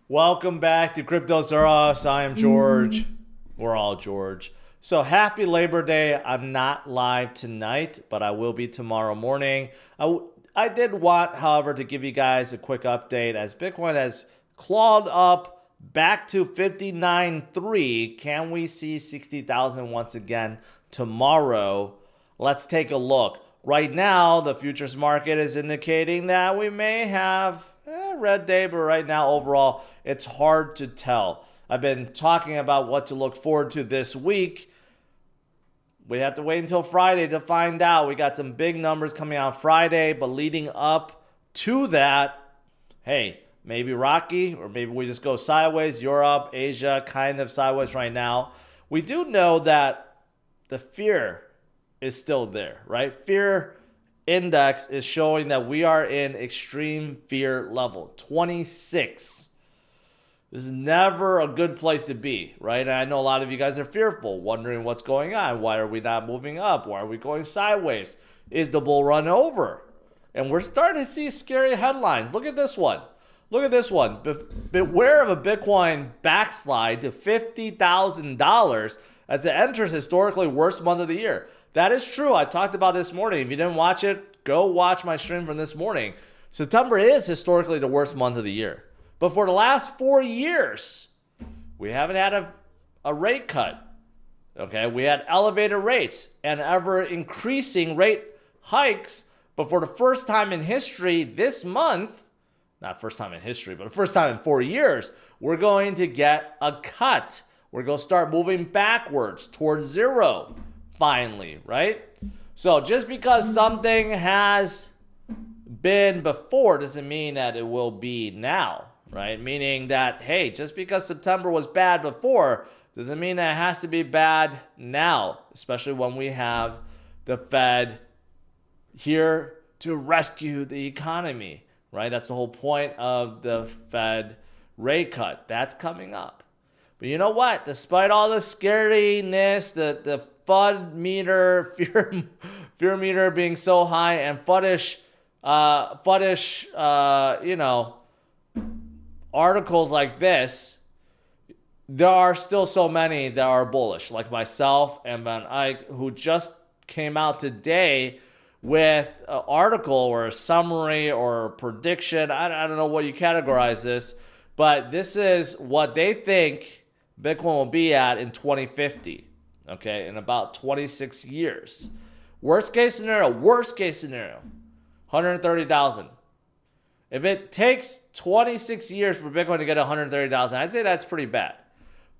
Welcome back to Cryptosaurus. I am George. We're all George. So happy Labor Day. I'm not live tonight, but I will be tomorrow morning. I did want, however, to give you guys a quick update as Bitcoin has clawed up back to 59.3. Can we see 60,000 once again tomorrow? Let's take a look. Right now, the futures market is indicating that we may have red day, but right now, overall, it's hard to tell. I've been talking about what to look forward to this week. We have to wait until Friday to find out. We got some big numbers coming out Friday, but leading up to that, hey, maybe rocky, or maybe we just go sideways. Europe, Asia, kind of sideways right now. We do know that the fear is still there, right? Fear index is showing that we are in extreme fear level 26. This is never a good place to be, right? And I know a lot of you guys are fearful, wondering what's going on. Why are we not moving up? Why are we going sideways? Is the bull run over? And we're starting to see scary headlines. Look at this one. Look at this one. Beware of a Bitcoin backslide to $50,000 as it enters historically worst month of the year. That is true. I talked about this morning. If you didn't watch it, go watch my stream from this morning. September is historically the worst month of the year. But for the last 4 years, we haven't had a rate cut. Okay, we had elevated rates and ever increasing rate hikes. But for the first time in history this month, not first time in history, but the first time in 4 years, we're going to get a cut. We're going to start moving backwards towards zero. Finally, right? So just because something has been before doesn't mean that it will be now, right? Meaning that, hey, just because September was bad before doesn't mean that it has to be bad now, especially when we have the Fed here to rescue the economy, right? That's the whole point of the Fed rate cut. That's coming up. But you know what? Despite all the scariness, the FUD meter, fear meter being so high, and fuddish, articles like this, there are still so many that are bullish, like myself and VanEck, who just came out today with an article or a summary or a prediction. I don't know what you categorize this, but this is what they think Bitcoin will be at in 2050, okay, in about 26 years. Worst case scenario, 130,000. If it takes 26 years for Bitcoin to get 130,000, I'd say that's pretty bad.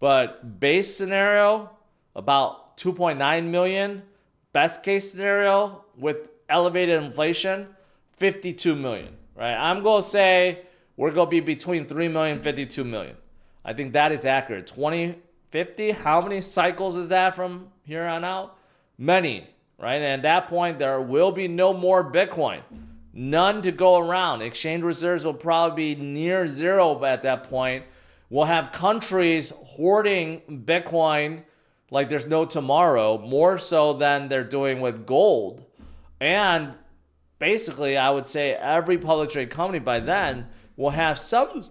But base scenario, about 2.9 million. Best case scenario with elevated inflation, 52 million, right? I'm going to say we're going to be between 3 million and 52 million. I think that is accurate. 2050, how many cycles is that from here on out? Many, right? And at that point, there will be no more Bitcoin. None to go around. Exchange reserves will probably be near zero at that point. We'll have countries hoarding Bitcoin like there's no tomorrow, more so than they're doing with gold. And basically, I would say every public trade company by then will have some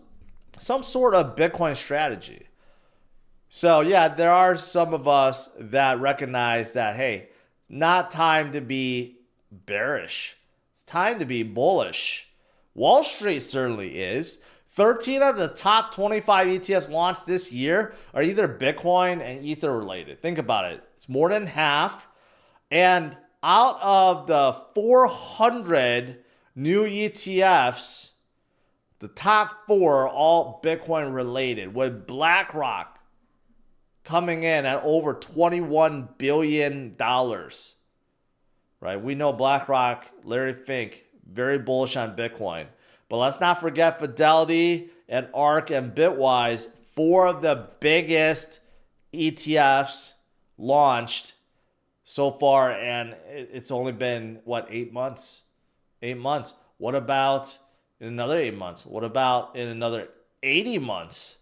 sort of Bitcoin strategy. So yeah, there are some of us that recognize that, hey, not time to be bearish. It's time to be bullish. Wall Street certainly is. 13 of the top 25 ETFs launched this year are either Bitcoin and Ether related. Think about it. It's more than half. And out of the 400 new ETFs, the top 4 are all Bitcoin related, with BlackRock coming in at over $21 billion. Right? We know BlackRock, Larry Fink, very bullish on Bitcoin. But let's not forget Fidelity and ARK and Bitwise, 4 of the biggest ETFs launched so far, and it's only been, 8 months? 8 months. What about in another 8 months? What about in another 80 months,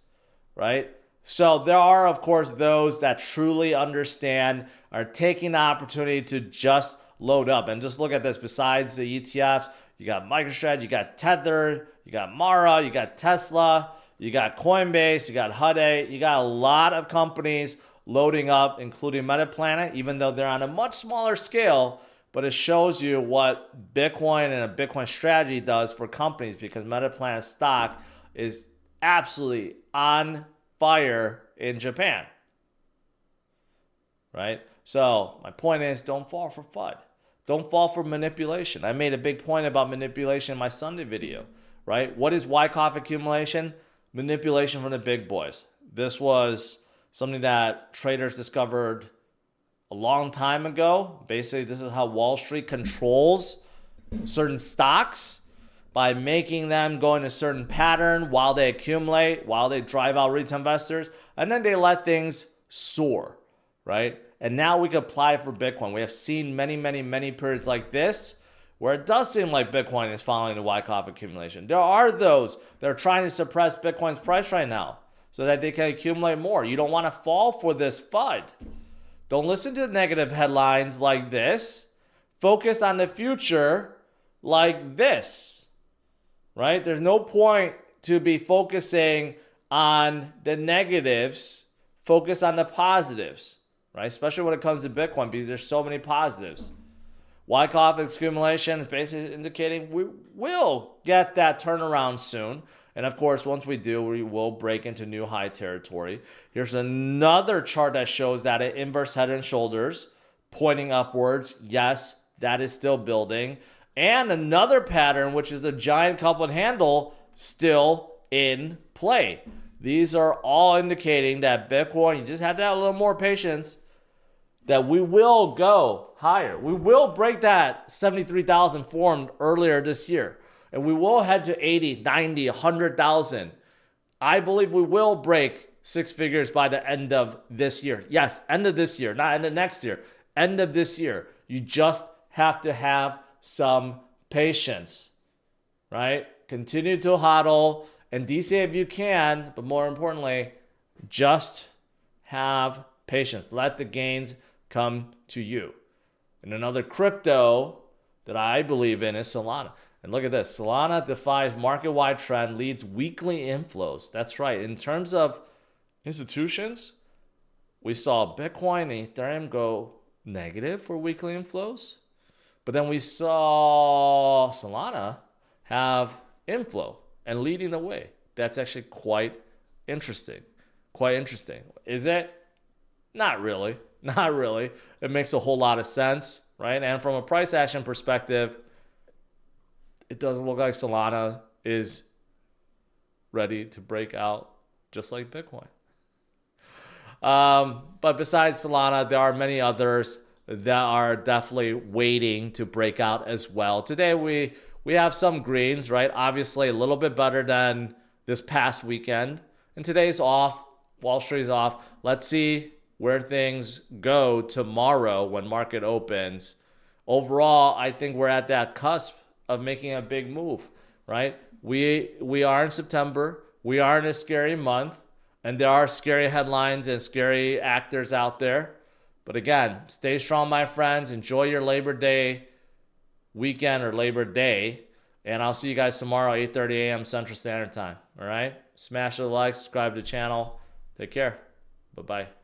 right? So there are, of course, those that truly understand, are taking the opportunity to just load up. And just look at this. Besides the ETFs, you got MicroStrategy, you got Tether, you got Mara, you got Tesla, you got Coinbase, you got Hut 8, you got a lot of companies loading up, including Metaplanet, even though they're on a much smaller scale. But it shows you what Bitcoin and a Bitcoin strategy does for companies, because Metaplanet stock is absolutely on fire in Japan, right? So my point is, don't fall for FUD. Don't fall for manipulation. I made a big point about manipulation in my Sunday video, right? What is Wyckoff accumulation? Manipulation from the big boys. This was something that traders discovered a long time ago. Basically, this is how Wall Street controls certain stocks, by making them go in a certain pattern while they accumulate, while they drive out retail investors, and then they let things soar, right? And now we can apply it for Bitcoin. We have seen many periods like this where it does seem like Bitcoin is following the Wyckoff accumulation. There are those that are trying to suppress Bitcoin's price right now so that they can accumulate more. You don't want to fall for this FUD. Don't listen to negative headlines like this. Focus on the future like this, right? There's no point to be focusing on the negatives. Focus on the positives, right? Especially when it comes to Bitcoin, because there's so many positives. Wyckoff accumulation is basically indicating we will get that turnaround soon. And of course, once we do, we will break into new high territory. Here's another chart that shows that an inverse head and shoulders pointing upwards. Yes, that is still building. And another pattern, which is the giant coupled handle, still in play. These are all indicating that Bitcoin, you just have to have a little more patience, that we will go higher. We will break that 73,000 formed earlier this year. And we will head to 80, 90, 100,000. I believe we will break six figures by the end of this year. Yes, end of this year, not end of next year. End of this year. You just have to have some patience, right? Continue to hodl and DC if you can, but more importantly, just have patience. Let the gains come to you. And another crypto that I believe in is Solana. And look at this. Solana defies market-wide trend, leads weekly inflows. That's right. In terms of institutions, we saw Bitcoin and Ethereum go negative for weekly inflows. But then we saw Solana have inflow and leading the way. That's actually quite interesting. Quite interesting. Is it? Not really. Not really. It makes a whole lot of sense, right? And from a price action perspective, it doesn't look like Solana is ready to break out just like Bitcoin. But besides Solana, there are many others that are definitely waiting to break out as well. Today, we have some greens, right? Obviously, a little bit better than this past weekend. And today's off. Wall Street's off. Let's see where things go tomorrow when market opens. Overall, I think we're at that cusp of making a big move, right? We are in September. We are in a scary month. And there are scary headlines and scary actors out there. But again, stay strong, my friends. Enjoy your Labor Day weekend or Labor Day. And I'll see you guys tomorrow, 8:30 a.m. Central Standard Time. All right? Smash the like, subscribe to the channel. Take care. Bye-bye.